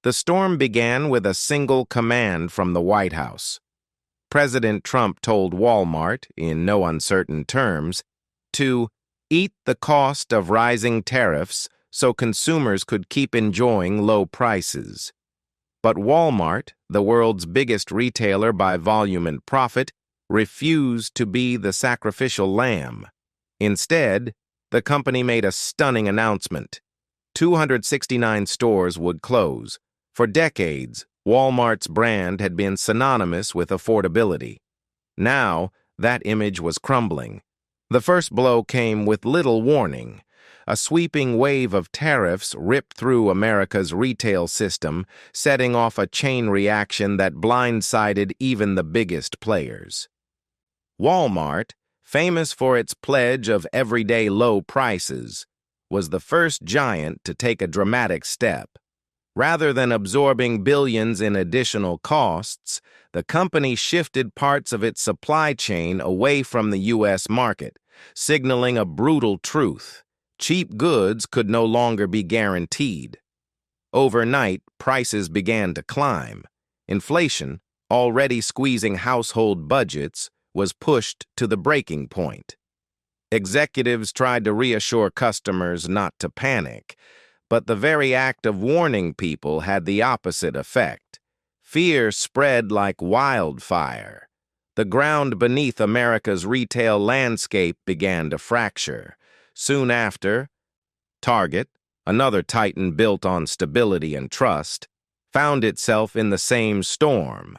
The storm began with a single command from the White House. President Trump told Walmart, in no uncertain terms, to eat the cost of rising tariffs so consumers could keep enjoying low prices. But Walmart, the world's biggest retailer by volume and profit, refused to be the sacrificial lamb. Instead, the company made a stunning announcement. 269 stores would close. For decades, Walmart's brand had been synonymous with affordability. Now, that image was crumbling. The first blow came with little warning. A sweeping wave of tariffs ripped through America's retail system, setting off a chain reaction that blindsided even the biggest players. Walmart, famous for its pledge of everyday low prices, was the first giant to take a dramatic step. Rather than absorbing billions in additional costs, the company shifted parts of its supply chain away from the U.S. market, signaling a brutal truth. Cheap goods could no longer be guaranteed. Overnight, prices began to climb. Inflation, already squeezing household budgets, was pushed to the breaking point. Executives tried to reassure customers not to panic, but the very act of warning people had the opposite effect. Fear spread like wildfire. The ground beneath America's retail landscape began to fracture. Soon after, Target, another titan built on stability and trust, found itself in the same storm.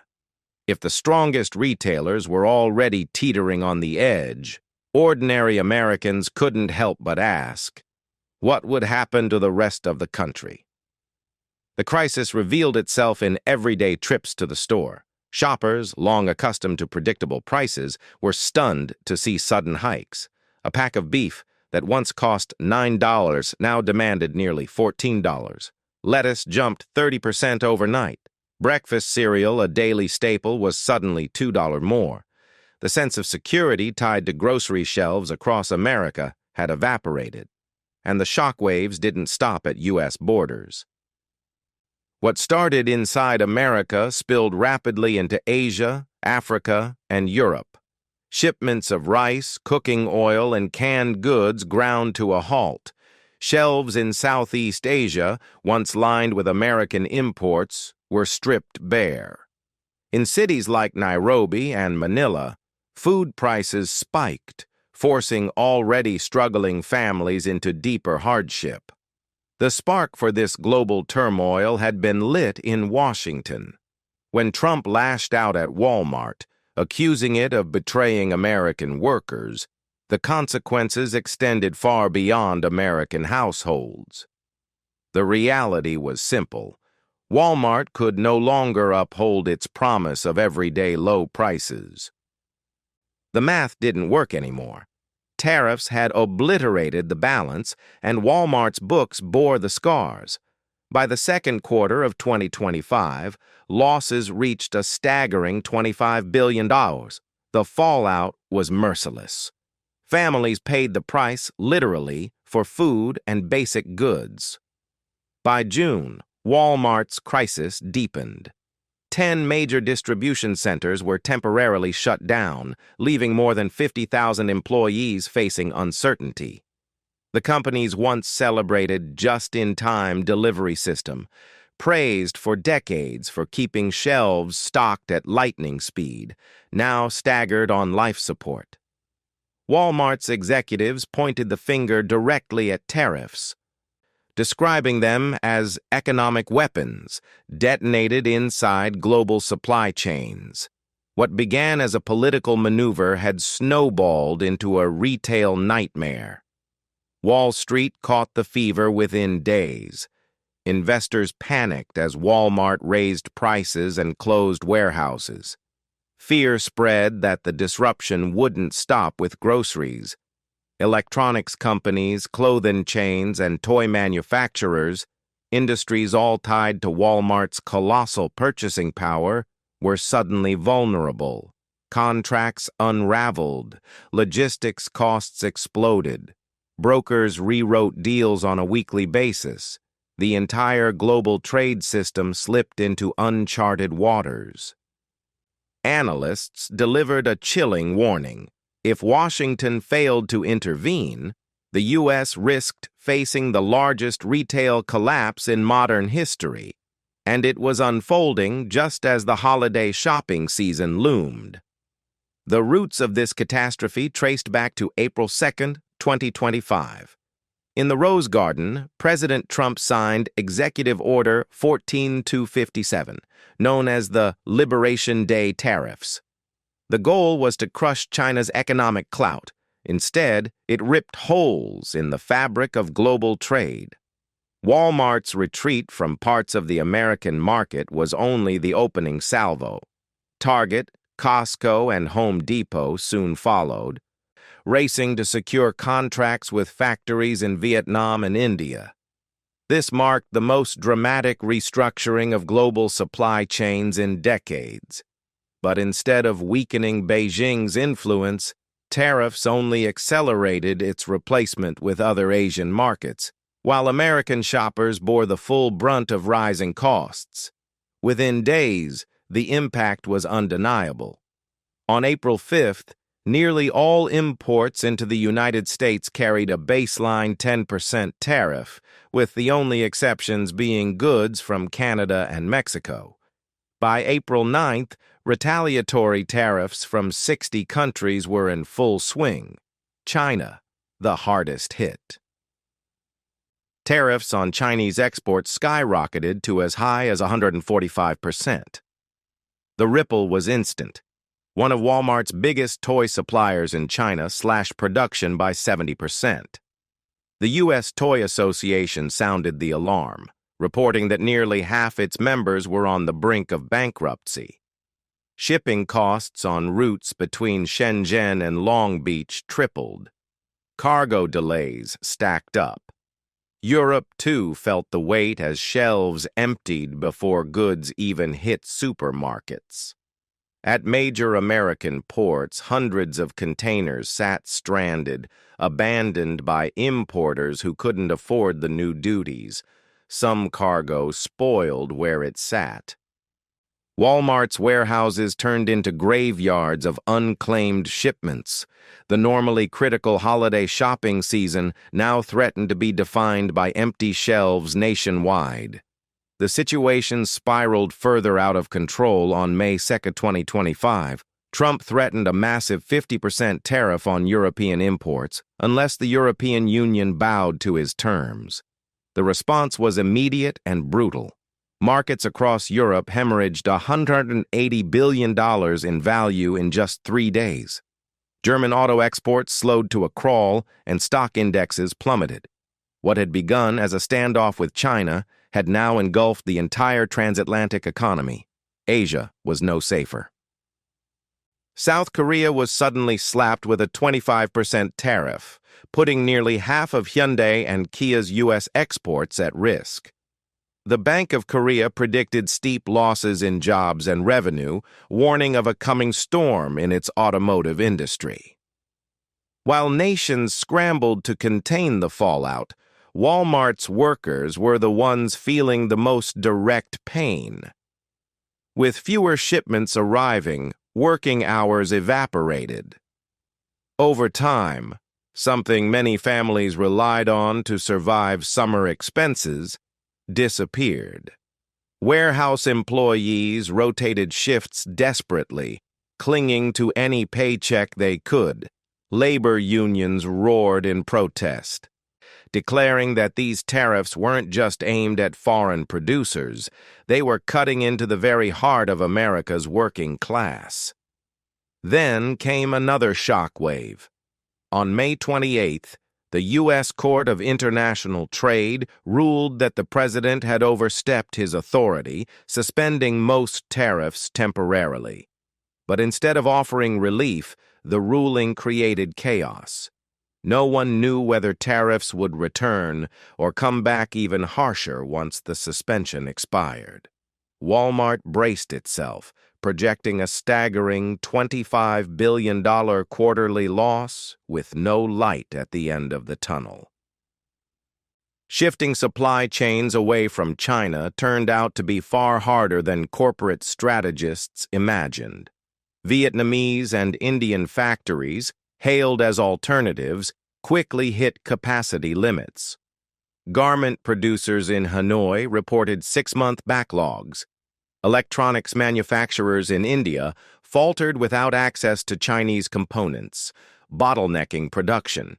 If the strongest retailers were already teetering on the edge, ordinary Americans couldn't help but ask, what would happen to the rest of the country? The crisis revealed itself in everyday trips to the store. Shoppers, long accustomed to predictable prices, were stunned to see sudden hikes. A pack of beef that once cost $9 now demanded nearly $14. Lettuce jumped 30% overnight. Breakfast cereal, a daily staple, was suddenly $2 more. The sense of security tied to grocery shelves across America had evaporated, and the shockwaves didn't stop at U.S. borders. What started inside America spilled rapidly into Asia, Africa, and Europe. Shipments of rice, cooking oil, and canned goods ground to a halt. Shelves in Southeast Asia, once lined with American imports, were stripped bare. In cities like Nairobi and Manila, food prices spiked, forcing already struggling families into deeper hardship. The spark for this global turmoil had been lit in Washington, when Trump lashed out at Walmart, accusing it of betraying American workers. The consequences extended far beyond American households. The reality was simple. Walmart could no longer uphold its promise of everyday low prices. The math didn't work anymore. Tariffs had obliterated the balance, and Walmart's books bore the scars. By the second quarter of 2025, losses reached a staggering $25 billion. The fallout was merciless. Families paid the price, literally, for food and basic goods. By June, Walmart's crisis deepened. 10 major distribution centers were temporarily shut down, leaving more than 50,000 employees facing uncertainty. The company's once celebrated just-in-time delivery system, praised for decades for keeping shelves stocked at lightning speed, now staggered on life support. Walmart's executives pointed the finger directly at tariffs, describing them as economic weapons detonated inside global supply chains. What began as a political maneuver had snowballed into a retail nightmare. Wall Street caught the fever within days. Investors panicked as Walmart raised prices and closed warehouses. Fear spread that the disruption wouldn't stop with groceries. Electronics companies, clothing chains, and toy manufacturers, industries all tied to Walmart's colossal purchasing power, were suddenly vulnerable. Contracts unraveled, logistics costs exploded, brokers rewrote deals on a weekly basis, The entire global trade system slipped into uncharted waters. Analysts delivered a chilling warning. If Washington failed to intervene, the U.S. risked facing the largest retail collapse in modern history, and it was unfolding just as the holiday shopping season loomed. The roots of this catastrophe traced back to April 2, 2025. In the Rose Garden, President Trump signed Executive Order 14257, known as the Liberation Day Tariffs. The goal was to crush China's economic clout. Instead, it ripped holes in the fabric of global trade. Walmart's retreat from parts of the American market was only the opening salvo. Target, Costco, and Home Depot soon followed, racing to secure contracts with factories in Vietnam and India. This marked the most dramatic restructuring of global supply chains in decades. But instead of weakening Beijing's influence, tariffs only accelerated its replacement with other Asian markets, while American shoppers bore the full brunt of rising costs. Within days, the impact was undeniable. On April 5th, nearly all imports into the United States carried a baseline 10% tariff, with the only exceptions being goods from Canada and Mexico. By April 9th, retaliatory tariffs from 60 countries were in full swing. China, the hardest hit. Tariffs on Chinese exports skyrocketed to as high as 145%. The ripple was instant. One of Walmart's biggest toy suppliers in China slashed production by 70%. The U.S. Toy Association sounded the alarm, reporting that nearly half its members were on the brink of bankruptcy. Shipping costs on routes between Shenzhen and Long Beach tripled. Cargo delays stacked up. Europe, too, felt the weight as shelves emptied before goods even hit supermarkets. At major American ports, hundreds of containers sat stranded, abandoned by importers who couldn't afford the new duties. Some cargo spoiled where it sat. Walmart's warehouses turned into graveyards of unclaimed shipments. The normally critical holiday shopping season now threatened to be defined by empty shelves nationwide. The situation spiraled further out of control on May 2, 2025. Trump threatened a massive 50% tariff on European imports unless the European Union bowed to his terms. The response was immediate and brutal. Markets across Europe hemorrhaged $180 billion in value in just 3 days. German auto exports slowed to a crawl and stock indexes plummeted. What had begun as a standoff with China had now engulfed the entire transatlantic economy. Asia was no safer. South Korea was suddenly slapped with a 25% tariff, putting nearly half of Hyundai and Kia's U.S. exports at risk. The Bank of Korea predicted steep losses in jobs and revenue, warning of a coming storm in its automotive industry. While nations scrambled to contain the fallout, Walmart's workers were the ones feeling the most direct pain. With fewer shipments arriving, working hours evaporated. Over time, something many families relied on to survive summer expenses disappeared. Warehouse employees rotated shifts desperately, clinging to any paycheck they could. Labor unions roared in protest, declaring that these tariffs weren't just aimed at foreign producers, they were cutting into the very heart of America's working class. Then came another shockwave. On May 28th, the U.S. Court of International Trade ruled that the president had overstepped his authority, suspending most tariffs temporarily. But instead of offering relief, the ruling created chaos. No one knew whether tariffs would return or come back even harsher once the suspension expired. Walmart braced itself, projecting a staggering $25 billion quarterly loss with no light at the end of the tunnel. Shifting supply chains away from China turned out to be far harder than corporate strategists imagined. Vietnamese and Indian factories, hailed as alternatives, quickly hit capacity limits. Garment producers in Hanoi reported 6-month backlogs. Electronics manufacturers in India faltered without access to Chinese components, bottlenecking production.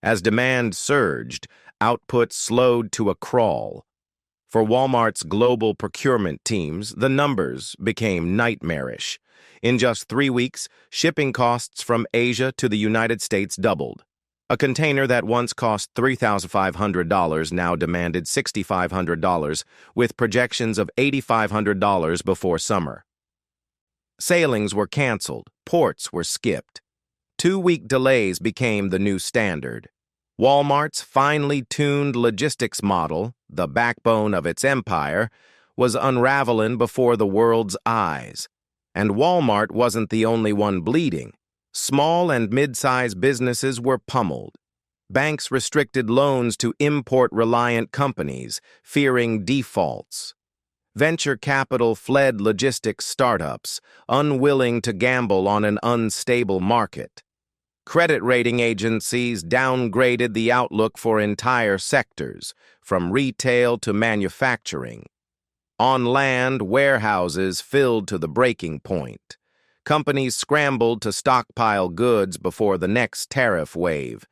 As demand surged, output slowed to a crawl. For Walmart's global procurement teams, the numbers became nightmarish. In just 3 weeks, shipping costs from Asia to the United States doubled. A container that once cost $3,500 now demanded $6,500, with projections of $8,500 before summer. Sailings were canceled, ports were skipped. 2-week delays became the new standard. Walmart's finely tuned logistics model, the backbone of its empire, was unraveling before the world's eyes. And Walmart wasn't the only one bleeding. Small and mid-sized businesses were pummeled. Banks restricted loans to import-reliant companies, fearing defaults. Venture capital fled logistics startups, unwilling to gamble on an unstable market. Credit rating agencies downgraded the outlook for entire sectors, from retail to manufacturing. On land, warehouses filled to the breaking point. Companies scrambled to stockpile goods before the next tariff wave,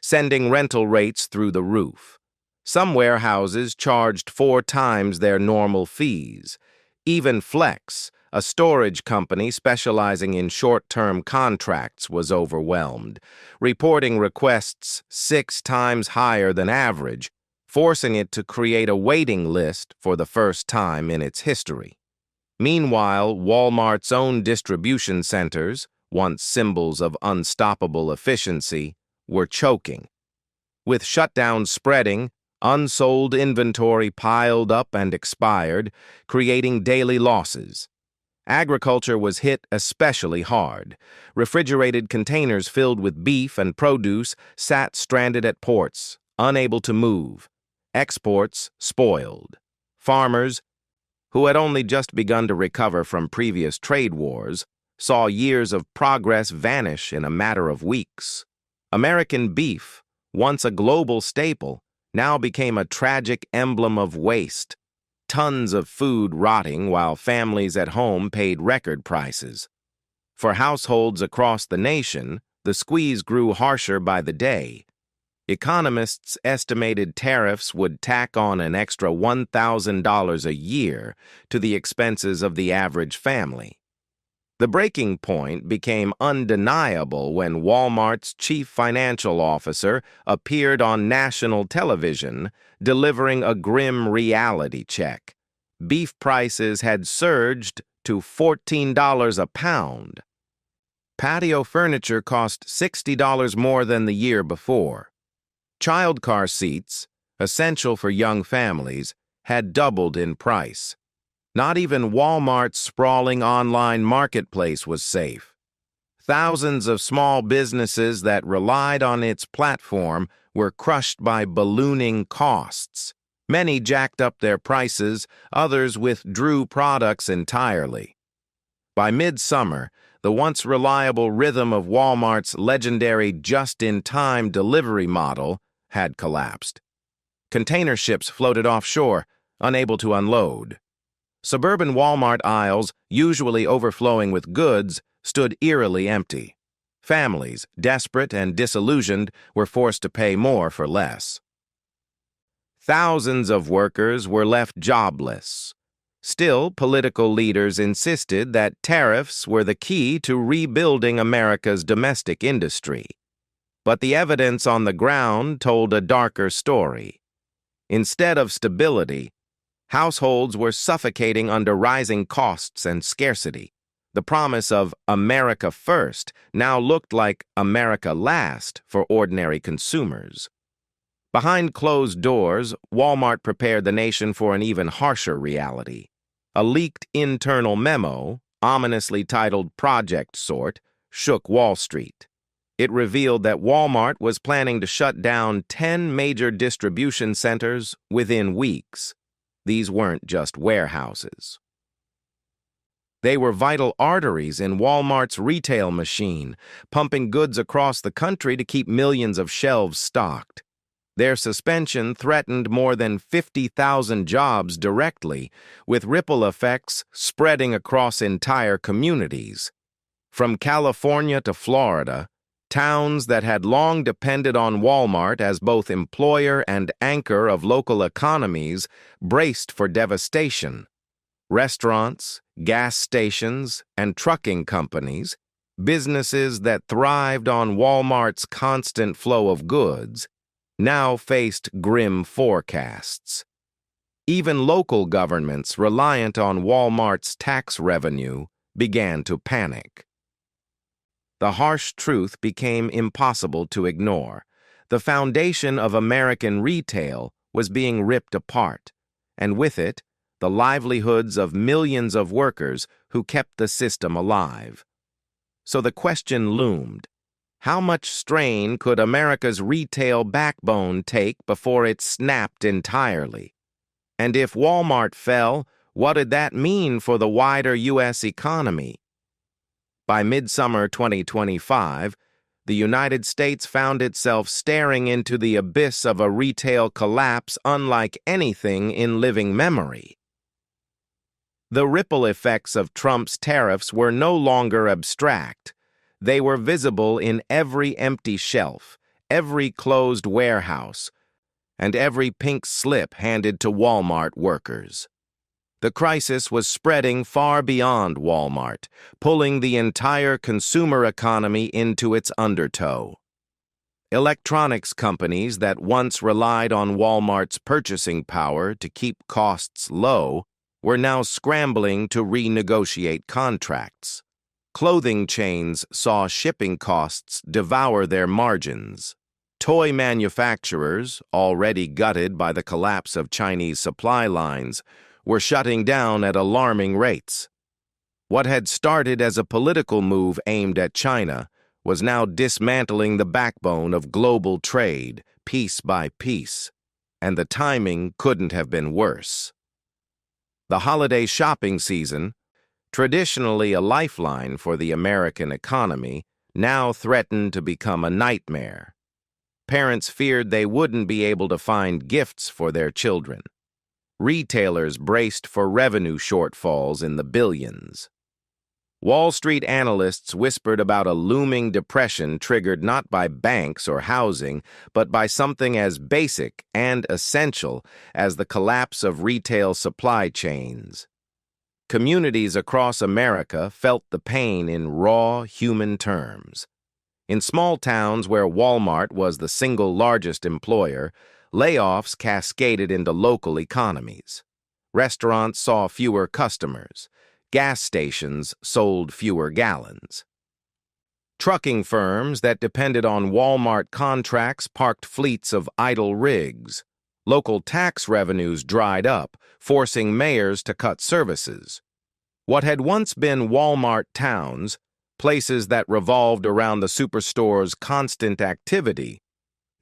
sending rental rates through the roof. Some warehouses charged 4 times their normal fees. Even Flex, a storage company specializing in short-term contracts, was overwhelmed, reporting requests 6 times higher than average, forcing it to create a waiting list for the first time in its history. Meanwhile, Walmart's own distribution centers, once symbols of unstoppable efficiency, were choking. With shutdowns spreading, unsold inventory piled up and expired, creating daily losses. Agriculture was hit especially hard. Refrigerated containers filled with beef and produce sat stranded at ports, unable to move. Exports spoiled. Farmers, who had only just begun to recover from previous trade wars, saw years of progress vanish in a matter of weeks. American beef, once a global staple, now became a tragic emblem of waste. Tons of food rotting while families at home paid record prices. For households across the nation, the squeeze grew harsher by the day. Economists estimated tariffs would tack on an extra $1,000 a year to the expenses of the average family. The breaking point became undeniable when Walmart's chief financial officer appeared on national television, delivering a grim reality check. Beef prices had surged to $14 a pound. Patio furniture cost $60 more than the year before. Child car seats, essential for young families, had doubled in price. Not even Walmart's sprawling online marketplace was safe. Thousands of small businesses that relied on its platform were crushed by ballooning costs. Many jacked up their prices, others withdrew products entirely. By midsummer, the once reliable rhythm of Walmart's legendary just-in-time delivery model had collapsed. Container ships floated offshore, unable to unload. Suburban Walmart aisles, usually overflowing with goods, stood eerily empty. Families, desperate and disillusioned, were forced to pay more for less. Thousands of workers were left jobless. Still, political leaders insisted that tariffs were the key to rebuilding America's domestic industry. But the evidence on the ground told a darker story. Instead of stability, households were suffocating under rising costs and scarcity. The promise of America First now looked like America Last for ordinary consumers. Behind closed doors, Walmart prepared the nation for an even harsher reality. A leaked internal memo, ominously titled Project Sort, shook Wall Street. It revealed that Walmart was planning to shut down 10 major distribution centers within weeks. These weren't just warehouses. They were vital arteries in Walmart's retail machine, pumping goods across the country to keep millions of shelves stocked. Their suspension threatened more than 50,000 jobs directly, with ripple effects spreading across entire communities. From California to Florida, towns that had long depended on Walmart as both employer and anchor of local economies braced for devastation. Restaurants, gas stations, and trucking companies, businesses that thrived on Walmart's constant flow of goods, now faced grim forecasts. Even local governments reliant on Walmart's tax revenue began to panic. The harsh truth became impossible to ignore. The foundation of American retail was being ripped apart, and with it, the livelihoods of millions of workers who kept the system alive. So the question loomed: how much strain could America's retail backbone take before it snapped entirely? And if Walmart fell, what did that mean for the wider U.S. economy? By midsummer 2025, the United States found itself staring into the abyss of a retail collapse unlike anything in living memory. The ripple effects of Trump's tariffs were no longer abstract. They were visible in every empty shelf, every closed warehouse, and every pink slip handed to Walmart workers. The crisis was spreading far beyond Walmart, pulling the entire consumer economy into its undertow. Electronics companies that once relied on Walmart's purchasing power to keep costs low were now scrambling to renegotiate contracts. Clothing chains saw shipping costs devour their margins. Toy manufacturers, already gutted by the collapse of Chinese supply lines, were shutting down at alarming rates. What had started as a political move aimed at China was now dismantling the backbone of global trade, piece by piece, and the timing couldn't have been worse. The holiday shopping season, traditionally a lifeline for the American economy, now threatened to become a nightmare. Parents feared they wouldn't be able to find gifts for their children. Retailers braced for revenue shortfalls in the billions. Wall Street analysts whispered about a looming depression triggered not by banks or housing, but by something as basic and essential as the collapse of retail supply chains. Communities across America felt the pain in raw, human terms. In small towns where Walmart was the single largest employer, layoffs cascaded into local economies. Restaurants saw fewer customers. Gas stations sold fewer gallons. Trucking firms that depended on Walmart contracts parked fleets of idle rigs. Local tax revenues dried up, forcing mayors to cut services. What had once been Walmart towns, places that revolved around the superstore's constant activity,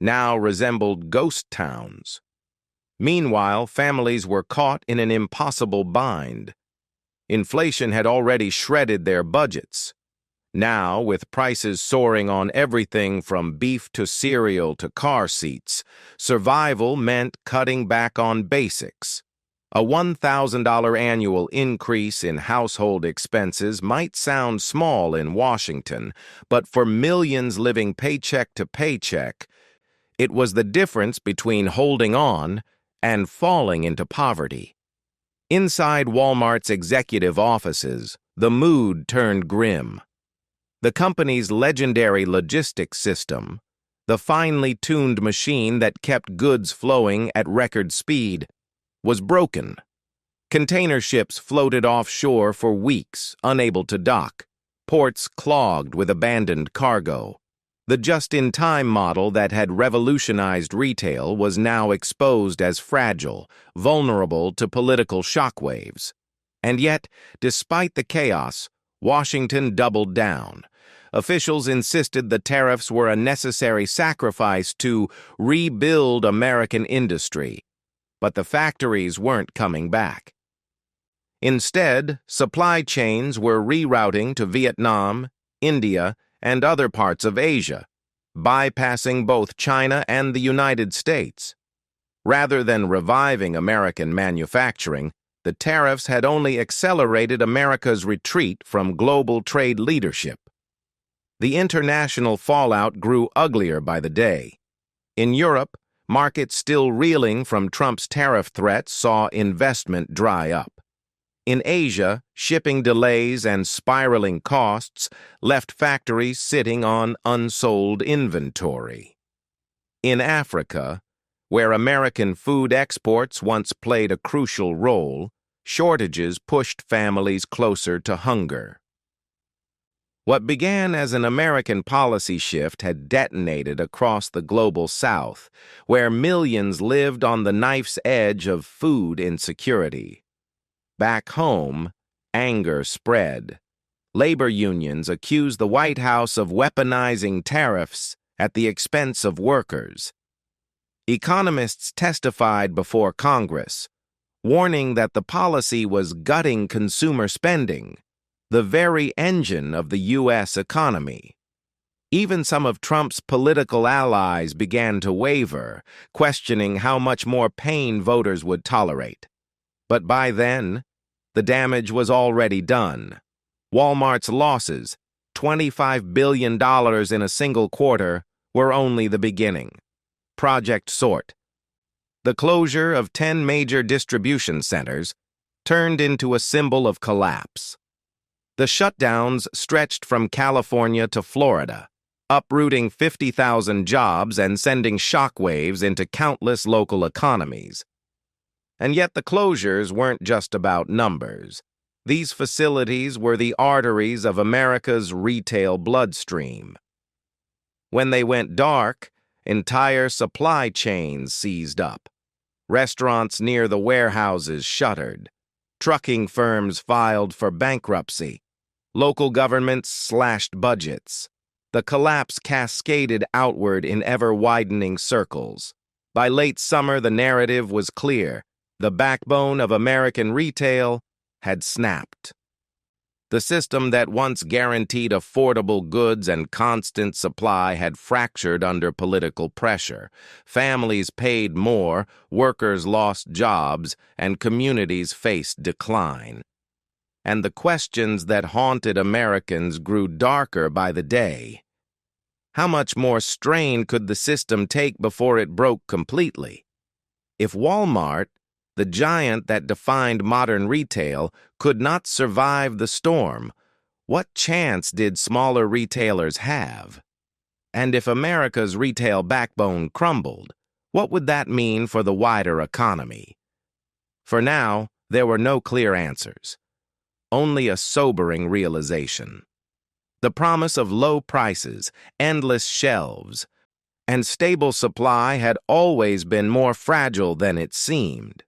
now resembled ghost towns. Meanwhile, families were caught in an impossible bind. Inflation had already shredded their budgets. Now, with prices soaring on everything from beef to cereal to car seats, survival meant cutting back on basics. A $1,000 annual increase in household expenses might sound small in Washington, but for millions living paycheck to paycheck, it was the difference between holding on and falling into poverty. Inside Walmart's executive offices, the mood turned grim. The company's legendary logistics system, the finely tuned machine that kept goods flowing at record speed, was broken. Container ships floated offshore for weeks, unable to dock. Ports clogged with abandoned cargo. The just-in-time model that had revolutionized retail was now exposed as fragile, vulnerable to political shockwaves. And yet, despite the chaos, Washington doubled down. Officials insisted the tariffs were a necessary sacrifice to rebuild American industry, but the factories weren't coming back. Instead, supply chains were rerouting to Vietnam, India, and other parts of Asia, bypassing both China and the United States. Rather than reviving American manufacturing, the tariffs had only accelerated America's retreat from global trade leadership. The international fallout grew uglier by the day. In Europe, markets still reeling from Trump's tariff threats saw investment dry up. In Asia, shipping delays and spiraling costs left factories sitting on unsold inventory. In Africa, where American food exports once played a crucial role, shortages pushed families closer to hunger. What began as an American policy shift had detonated across the global South, where millions lived on the knife's edge of food insecurity. Back home, anger spread. Labor unions accused the White House of weaponizing tariffs at the expense of workers. Economists testified before Congress, warning that the policy was gutting consumer spending, the very engine of the U.S. economy. Even some of Trump's political allies began to waver, questioning how much more pain voters would tolerate. But by then, the damage was already done. Walmart's losses, $25 billion in a single quarter, were only the beginning. Project Soared. The closure of 10 major distribution centers turned into a symbol of collapse. The shutdowns stretched from California to Florida, uprooting 50,000 jobs and sending shockwaves into countless local economies. And yet the closures weren't just about numbers. These facilities were the arteries of America's retail bloodstream. When they went dark, entire supply chains seized up. Restaurants near the warehouses shuttered. Trucking firms filed for bankruptcy. Local governments slashed budgets. The collapse cascaded outward in ever-widening circles. By late summer, the narrative was clear. The backbone of American retail had snapped. The system that once guaranteed affordable goods and constant supply had fractured under political pressure. Families paid more, workers lost jobs, and communities faced decline. And the questions that haunted Americans grew darker by the day. How much more strain could the system take before it broke completely? If Walmart, the giant that defined modern retail, could not survive the storm, what chance did smaller retailers have? And if America's retail backbone crumbled, what would that mean for the wider economy? For now, there were no clear answers, only a sobering realization. The promise of low prices, endless shelves, and stable supply had always been more fragile than it seemed.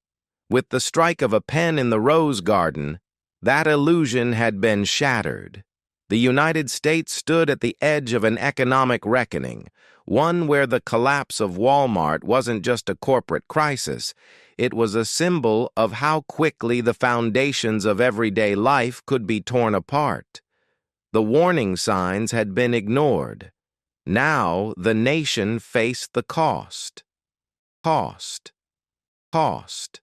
With the strike of a pen in the rose garden, that illusion had been shattered. The United States stood at the edge of an economic reckoning, one where the collapse of Walmart wasn't just a corporate crisis, it was a symbol of how quickly the foundations of everyday life could be torn apart. The warning signs had been ignored. Now the nation faced the cost. Cost.